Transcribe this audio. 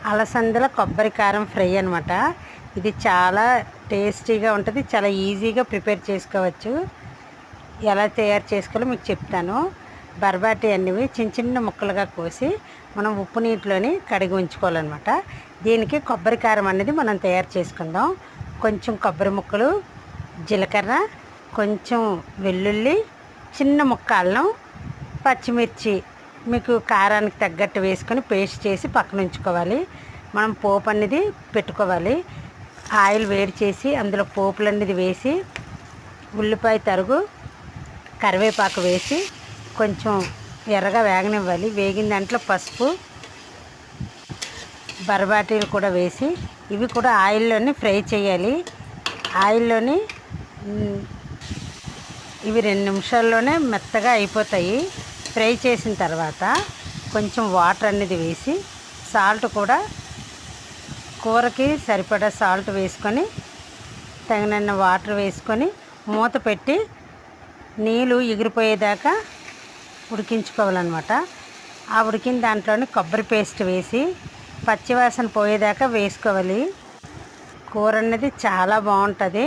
అలసందల కొబ్బరి కారం ఫ్రై అనమాట. ఇది చాలా టేస్టీగా ఉంటుంది, చాలా ఈజీగా ప్రిపేర్ చేసుకోవచ్చు. ఎలా తయారు చేసుకోవాలో మీకు చెప్తాను. బర్బాటి అనేవి చిన్న చిన్న ముక్కలుగా కోసి మనం ఉప్పు నీటిలోని కడిగి ఉంచుకోవాలన్నమాట. దీనికి కొబ్బరి కారం అనేది మనం తయారు చేసుకుందాం. కొంచెం కొబ్బరి ముక్కలు, జీలకర్ర, కొంచెం వెల్లుల్లి, చిన్న ముక్క అల్లం, పచ్చిమిర్చి మీకు కారానికి తగ్గట్టు వేసుకొని పేస్ట్ చేసి పక్కన ఉంచుకోవాలి. మనం పోపు అనేది పెట్టుకోవాలి. ఆయిల్ వేడి చేసి అందులో పోపులు అనేది వేసి ఉల్లిపాయ తరుగు, కరివేపాకు వేసి కొంచెం ఎర్రగా వేగనివ్వాలి. వేగిన దాంట్లో పసుపు, బర్బాటీలు కూడా వేసి ఇవి కూడా ఆయిల్లోని ఫ్రై చేయాలి. ఆయిల్లోని ఇవి 2 నిమిషాల్లోనే మెత్తగా అయిపోతాయి. ఫ్రై చేసిన తర్వాత కొంచెం వాటర్ అనేది వేసి సాల్ట్ కూడా కూరకి సరిపడా సాల్ట్ వేసుకొని తగినన్ని వాటర్ వేసుకొని మూత పెట్టి నీళ్ళు ఎగిరిపోయేదాకా ఉడికించుకోవాలన్నమాట. ఆ ఉడికిన దాంట్లోని కొబ్బరి పేస్ట్ వేసి పచ్చివాసన పోయేదాకా వేసుకోవాలి. కూర అనేది చాలా బాగుంటుంది.